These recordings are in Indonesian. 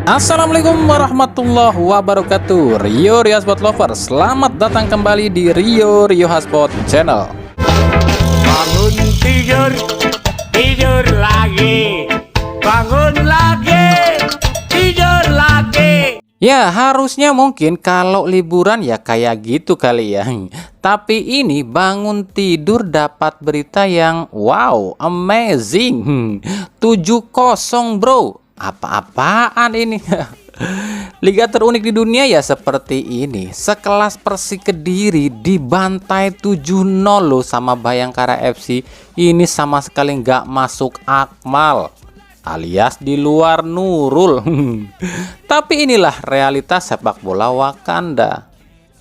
Assalamualaikum warahmatullahi wabarakatuh. Rio Hotspot Lover, selamat datang kembali di Rio Hotspot Channel. Bangun tidur, tidur lagi. Bangun lagi, tidur lagi. Ya, harusnya mungkin kalau liburan ya kayak gitu kali ya. Tapi ini bangun tidur dapat berita yang wow, amazing. 7-0 bro. Apa-apaan ini? Liga terunik di dunia ya seperti ini. Sekelas Persik Kediri dibantai 7-0 loh sama Bayangkara FC. Ini sama sekali nggak masuk akmal, alias di luar Nurul. Tapi inilah realitas sepak bola Wakanda.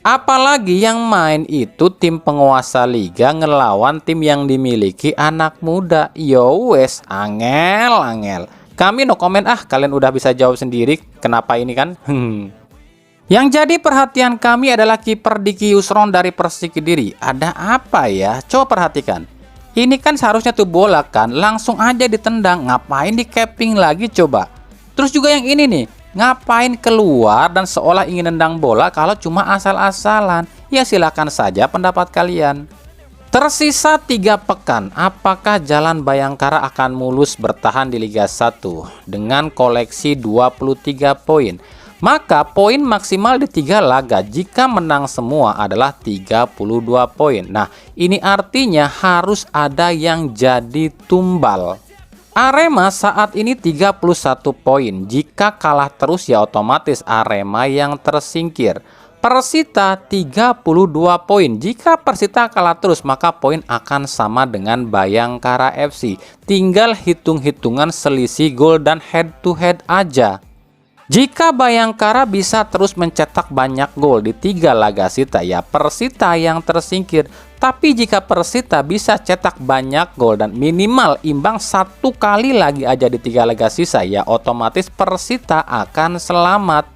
Apalagi yang main itu tim penguasa liga ngelawan tim yang dimiliki anak muda. Yo wes, angel. Kami no komen, kalian udah bisa jawab sendiri kenapa ini kan. Yang jadi perhatian kami adalah kiper Diki Yusron dari Persik Kediri. Ada apa ya? Coba perhatikan. Ini kan seharusnya tuh bola kan langsung aja ditendang. Ngapain di capping lagi coba? Terus juga yang ini nih, ngapain keluar dan seolah ingin nendang bola kalau cuma asal-asalan? Ya silakan saja pendapat kalian. Tersisa 3 pekan, apakah jalan Bayangkara akan mulus bertahan di Liga 1 dengan koleksi 23 poin? Maka poin maksimal di 3 laga jika menang semua adalah 32 poin. Nah, ini artinya harus ada yang jadi tumbal. Arema saat ini 31 poin. Jika kalah terus ya otomatis Arema yang tersingkir. Persita 32 poin. Jika Persita kalah terus maka poin akan sama dengan Bayangkara FC. Tinggal hitung-hitungan selisih gol dan head to head aja. Jika Bayangkara bisa terus mencetak banyak gol di 3 laga sisa ya Persita yang tersingkir. Tapi jika Persita bisa cetak banyak gol dan minimal imbang 1 kali lagi aja di 3 laga sisa ya otomatis Persita akan selamat.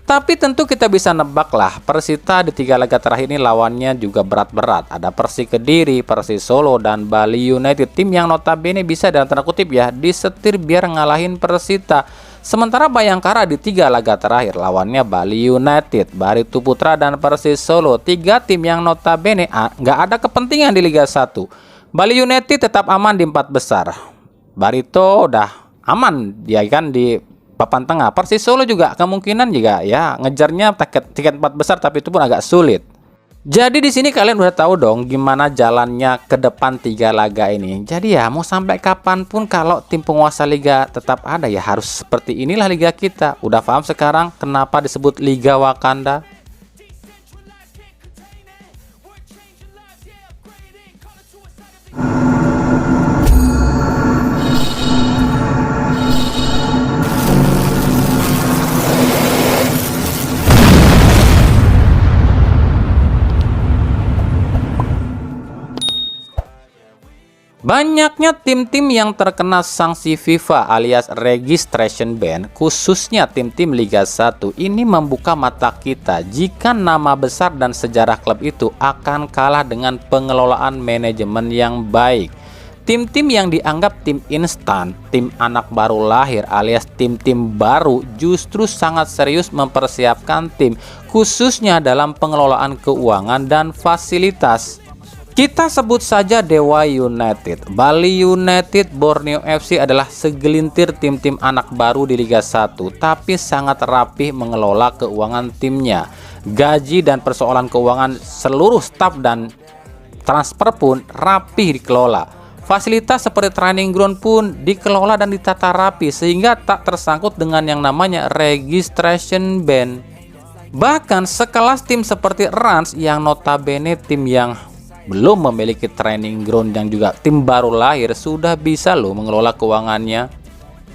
Tapi tentu kita bisa nebak lah, Persita di 3 laga terakhir ini lawannya juga berat-berat. Ada Persik Kediri, Persis Solo, dan Bali United. Tim yang notabene bisa dalam tanda kutip ya disetir biar ngalahin Persita. Sementara Bayangkara di 3 laga terakhir lawannya Bali United, Barito Putra, dan Persis Solo. 3 tim yang notabene nggak ada kepentingan di Liga 1. Bali United tetap aman di 4 besar. Barito udah aman dia kan di papan tengah. Persis Solo juga kemungkinan juga ya ngejarnya tiket 4 besar, tapi itu pun agak sulit. Jadi di sini kalian udah tahu dong gimana jalannya ke depan 3 laga ini. Jadi ya mau sampai kapanpun kalau tim penguasa liga tetap ada ya harus seperti inilah liga kita. Udah paham sekarang kenapa disebut Liga Wakanda? Banyaknya tim-tim yang terkena sanksi FIFA alias registration ban, khususnya tim-tim Liga 1, ini membuka mata kita jika nama besar dan sejarah klub itu akan kalah dengan pengelolaan manajemen yang baik. Tim-tim yang dianggap tim instan, tim anak baru lahir alias tim-tim baru justru sangat serius mempersiapkan tim, khususnya dalam pengelolaan keuangan dan fasilitas. Kita sebut saja Dewa United, Bali United, Borneo FC adalah segelintir tim-tim anak baru di Liga 1, tapi sangat rapih mengelola keuangan timnya. Gaji dan persoalan keuangan seluruh staf dan transfer pun rapih dikelola. Fasilitas seperti training ground pun dikelola dan ditata rapi sehingga tak tersangkut dengan yang namanya registration ban. Bahkan sekelas tim seperti Rans yang notabene tim yang belum memiliki training ground yang juga tim baru lahir sudah bisa loh mengelola keuangannya.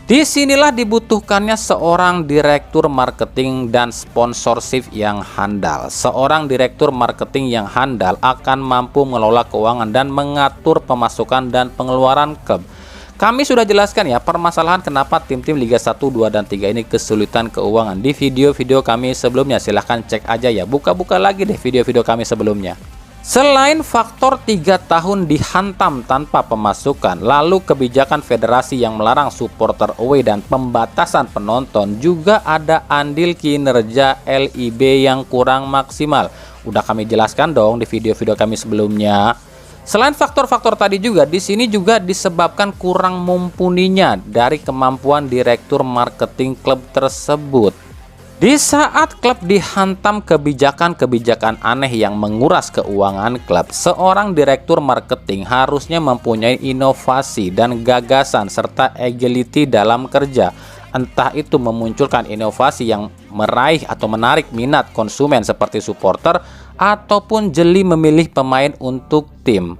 Disinilah dibutuhkannya seorang direktur marketing dan sponsorship yang handal. Seorang direktur marketing yang handal akan mampu mengelola keuangan dan mengatur pemasukan dan pengeluaran klub. Kami sudah jelaskan ya permasalahan kenapa tim-tim Liga 1, 2, dan 3 ini kesulitan keuangan di video-video kami sebelumnya. Silahkan cek aja ya, buka-buka lagi deh video-video kami sebelumnya. Selain faktor 3 tahun dihantam tanpa pemasukan, lalu kebijakan federasi yang melarang supporter away dan pembatasan penonton, juga ada andil kinerja LIB yang kurang maksimal. Udah kami jelaskan dong di video-video kami sebelumnya. Selain faktor-faktor tadi juga, di sini juga disebabkan kurang mumpuninya dari kemampuan direktur marketing klub tersebut. Di saat klub dihantam kebijakan-kebijakan aneh yang menguras keuangan klub, seorang direktur marketing harusnya mempunyai inovasi dan gagasan serta agility dalam kerja. Entah itu memunculkan inovasi yang meraih atau menarik minat konsumen seperti supporter, ataupun jeli memilih pemain untuk tim.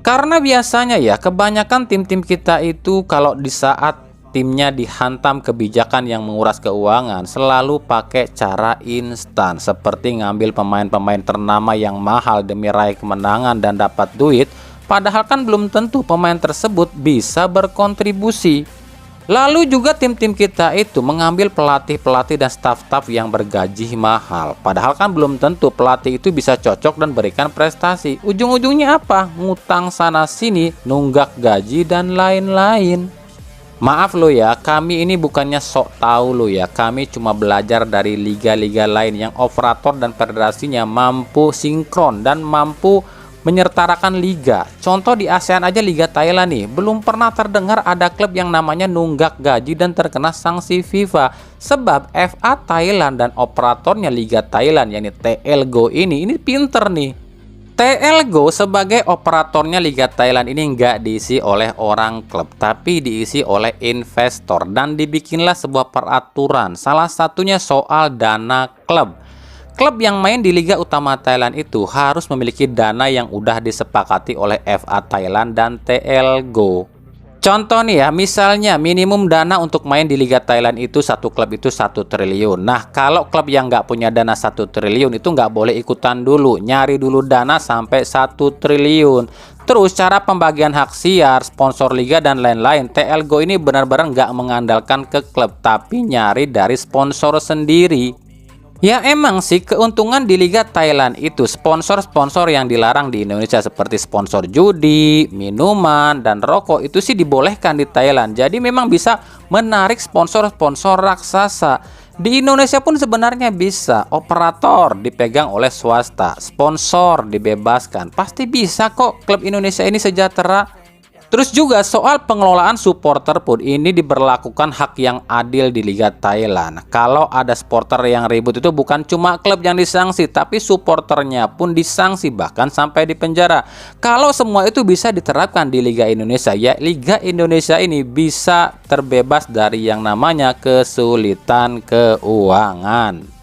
Karena biasanya ya, kebanyakan tim-tim kita itu kalau di saat timnya dihantam kebijakan yang menguras keuangan selalu pakai cara instan, seperti ngambil pemain-pemain ternama yang mahal demi raih kemenangan dan dapat duit, padahal kan belum tentu pemain tersebut bisa berkontribusi. Lalu juga tim-tim kita itu mengambil pelatih-pelatih dan staf-staf yang bergaji mahal, padahal kan belum tentu pelatih itu bisa cocok dan berikan prestasi. Ujung-ujungnya apa? Ngutang sana sini, nunggak gaji dan lain-lain. Maaf lo ya, kami ini bukannya sok tahu lo ya, kami cuma belajar dari liga-liga lain yang operator dan federasinya mampu sinkron dan mampu menyertarakan liga. Contoh di ASEAN aja, Liga Thailand nih, belum pernah terdengar ada klub yang namanya nunggak gaji dan terkena sanksi FIFA. Sebab FA Thailand dan operatornya Liga Thailand, yakni TLGO ini pinter nih. TLGO sebagai operatornya Liga Thailand ini nggak diisi oleh orang klub, tapi diisi oleh investor, dan dibikinlah sebuah peraturan, salah satunya soal dana klub. Klub yang main di Liga Utama Thailand itu harus memiliki dana yang udah disepakati oleh FA Thailand dan TLGO. Contoh nih ya, misalnya minimum dana untuk main di Liga Thailand itu satu klub itu 1 triliun. Nah, kalau klub yang nggak punya dana 1 triliun itu nggak boleh ikutan dulu, nyari dulu dana sampai 1 triliun. Terus cara pembagian hak siar, sponsor liga dan lain-lain, TLGO ini benar-benar nggak mengandalkan ke klub, tapi nyari dari sponsor sendiri. Ya emang sih, keuntungan di Liga Thailand itu sponsor-sponsor yang dilarang di Indonesia seperti sponsor judi, minuman, dan rokok itu sih dibolehkan di Thailand. Jadi memang bisa menarik sponsor-sponsor raksasa. Di Indonesia pun sebenarnya bisa, operator dipegang oleh swasta, sponsor dibebaskan. Pasti bisa kok klub Indonesia ini sejahtera. Terus juga soal pengelolaan supporter pun ini diberlakukan hak yang adil di Liga Thailand. Kalau ada supporter yang ribut itu bukan cuma klub yang disanksi, tapi supporternya pun disanksi, bahkan sampai di penjara. Kalau semua itu bisa diterapkan di Liga Indonesia, ya Liga Indonesia ini bisa terbebas dari yang namanya kesulitan keuangan.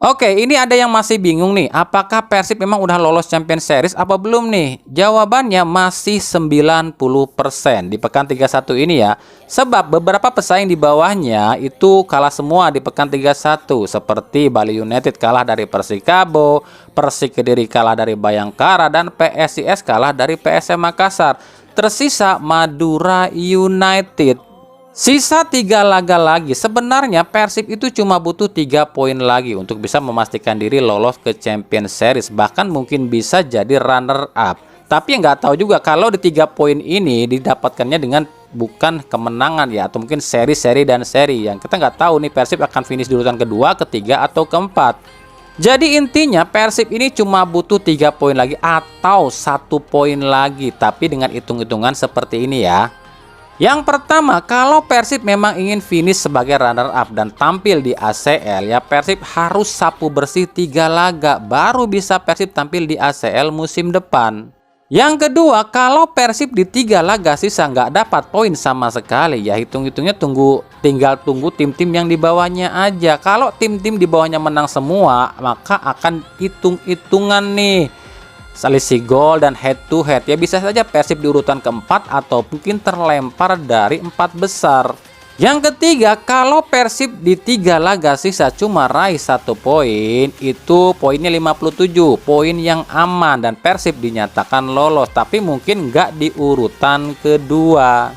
Oke, ini ada yang masih bingung nih, apakah Persib memang udah lolos Champions Series apa belum nih? Jawabannya masih 90% di pekan 31 ini ya. Sebab beberapa pesaing di bawahnya itu kalah semua di pekan 31, seperti Bali United kalah dari Persikabo, Persik Kediri kalah dari Bayangkara, dan PSIS kalah dari PSM Makassar. Tersisa Madura United. Sisa 3 laga lagi. Sebenarnya Persib itu cuma butuh 3 poin lagi untuk bisa memastikan diri lolos ke Champions Series, bahkan mungkin bisa jadi runner up. Tapi nggak tahu juga kalau di 3 poin ini didapatkannya dengan bukan kemenangan ya, atau mungkin seri-seri dan seri yang kita nggak tahu nih Persib akan finish di urutan kedua, ketiga, atau keempat. Jadi intinya Persib ini cuma butuh 3 poin lagi atau 1 poin lagi, tapi dengan hitung-hitungan seperti ini ya. Yang pertama, kalau Persib memang ingin finish sebagai runner up dan tampil di ACL, ya Persib harus sapu bersih 3 laga baru bisa Persib tampil di ACL musim depan. Yang kedua, kalau Persib di 3 laga sisa nggak dapat poin sama sekali, ya hitung-hitungnya tinggal tunggu tim-tim yang di bawahnya aja. Kalau tim-tim di bawahnya menang semua, maka akan hitung-hitungan nih selisih gol dan head to head, ya bisa saja Persib di urutan keempat atau mungkin terlempar dari 4 besar. Yang ketiga, kalau Persib di 3 laga sisa cuma raih 1 poin, itu poinnya 57, poin yang aman dan Persib dinyatakan lolos, tapi mungkin nggak di urutan kedua.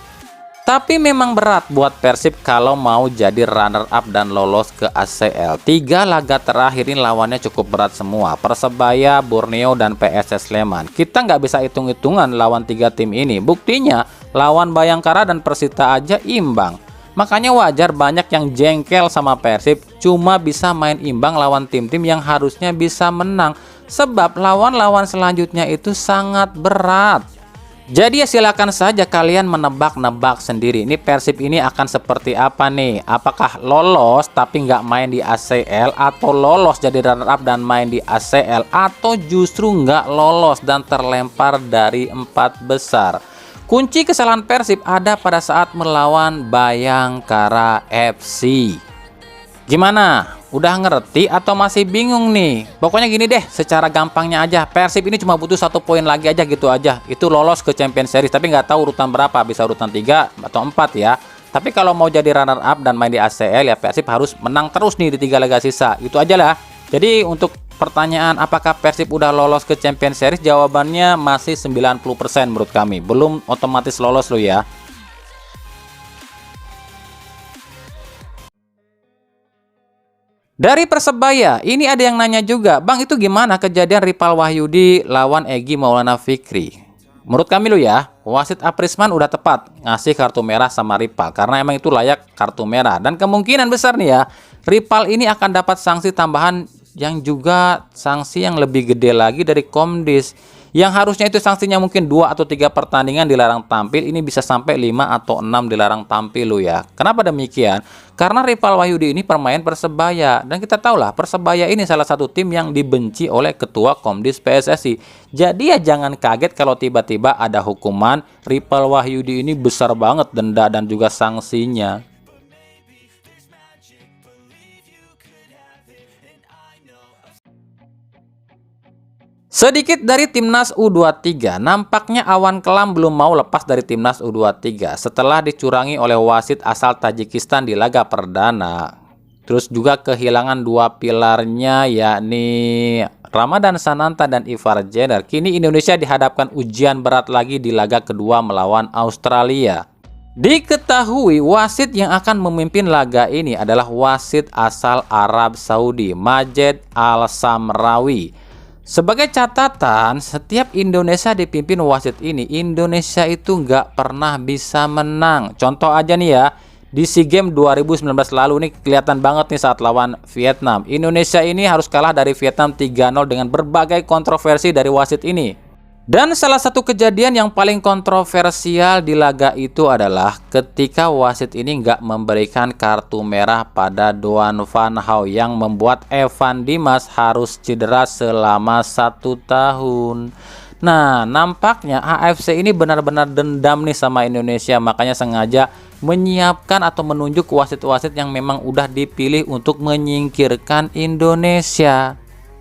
Tapi memang berat buat Persib kalau mau jadi runner up dan lolos ke ACL. 3 laga terakhir ini lawannya cukup berat semua. Persebaya, Borneo, dan PSS Sleman. Kita nggak bisa hitung-hitungan lawan 3 tim ini. Buktinya lawan Bayangkara dan Persita aja imbang. Makanya wajar banyak yang jengkel sama Persib cuma bisa main imbang lawan tim-tim yang harusnya bisa menang. Sebab lawan-lawan selanjutnya itu sangat berat. Jadi ya silakan saja kalian menebak-nebak sendiri. Ini Persib ini akan seperti apa nih? Apakah lolos tapi nggak main di ACL, atau lolos jadi runner up dan main di ACL, atau justru nggak lolos dan terlempar dari 4 besar? Kunci kesalahan Persib ada pada saat melawan Bayangkara FC. Gimana? Udah ngerti atau masih bingung nih? Pokoknya gini deh, secara gampangnya aja, Persib ini cuma butuh 1 poin lagi aja gitu aja. Itu lolos ke Champions Series, tapi nggak tahu urutan berapa, bisa urutan 3 atau 4 ya. Tapi kalau mau jadi runner up dan main di ACL ya Persib harus menang terus nih di 3 laga sisa. Itu aja lah. Jadi untuk pertanyaan apakah Persib udah lolos ke Champions Series, jawabannya masih 90% menurut kami. Belum otomatis lolos lo ya. Dari Persebaya, ini ada yang nanya juga, Bang itu gimana kejadian Ripal Wahyudi lawan Egy Maulana Fikri? Menurut kami lo ya, wasit Aprisman udah tepat ngasih kartu merah sama Ripal karena emang itu layak kartu merah. Dan kemungkinan besar nih ya, Ripal ini akan dapat sanksi tambahan yang juga sanksi yang lebih gede lagi dari Komdis. Yang harusnya itu sanksinya mungkin 2 atau 3 pertandingan dilarang tampil, ini bisa sampai 5 atau 6 dilarang tampil lo ya. Kenapa demikian? Karena Ripal Wahyudi ini pemain Persebaya, dan kita tahu lah Persebaya ini salah satu tim yang dibenci oleh Ketua Komdis PSSI. Jadi ya jangan kaget kalau tiba-tiba ada hukuman. Ripal Wahyudi ini besar banget denda dan juga sanksinya. Sedikit dari Timnas U23, nampaknya awan kelam belum mau lepas dari Timnas U23 setelah dicurangi oleh wasit asal Tajikistan di laga perdana. Terus juga kehilangan 2 pilarnya yakni Ramadan Sananta dan Ivar Jenner. Kini Indonesia dihadapkan ujian berat lagi di laga kedua melawan Australia. Diketahui wasit yang akan memimpin laga ini adalah wasit asal Arab Saudi, Majed Al-Samrawi. Sebagai catatan, setiap Indonesia dipimpin wasit ini, Indonesia itu nggak pernah bisa menang. Contoh aja nih ya, di SEA Games 2019 lalu nih kelihatan banget nih saat lawan Vietnam. Indonesia ini harus kalah dari Vietnam 3-0 dengan berbagai kontroversi dari wasit ini. Dan salah satu kejadian yang paling kontroversial di laga itu adalah ketika wasit ini nggak memberikan kartu merah pada Doan Van Hau yang membuat Evan Dimas harus cedera selama 1 tahun. Nah, nampaknya AFC ini benar-benar dendam nih sama Indonesia, makanya sengaja menyiapkan atau menunjuk wasit-wasit yang memang udah dipilih untuk menyingkirkan Indonesia.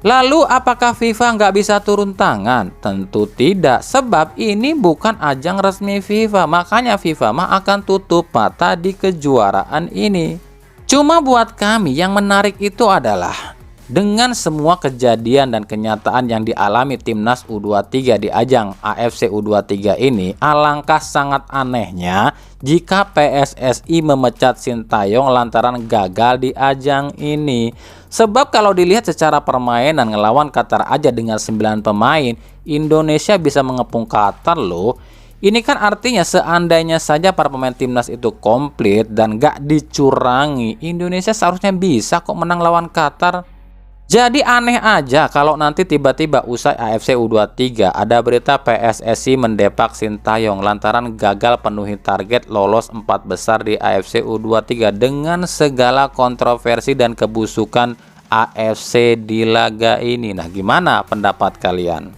Lalu apakah FIFA nggak bisa turun tangan? Tentu tidak, sebab ini bukan ajang resmi FIFA, makanya FIFA mah akan tutup mata di kejuaraan ini. Cuma buat kami yang menarik itu adalah dengan semua kejadian dan kenyataan yang dialami Timnas U23 di ajang AFC U23 ini, alangkah sangat anehnya jika PSSI memecat Sintayong lantaran gagal di ajang ini. Sebab kalau dilihat secara permainan ngelawan Qatar aja dengan 9 pemain, Indonesia bisa mengepung Qatar loh. Ini kan artinya seandainya saja para pemain timnas itu komplit dan gak dicurangi, Indonesia seharusnya bisa kok menang lawan Qatar. Jadi aneh aja kalau nanti tiba-tiba usai AFC U23 ada berita PSSI mendepak Sintayong lantaran gagal penuhi target lolos 4 besar di AFC U23 dengan segala kontroversi dan kebusukan AFC di laga ini. Nah, gimana pendapat kalian?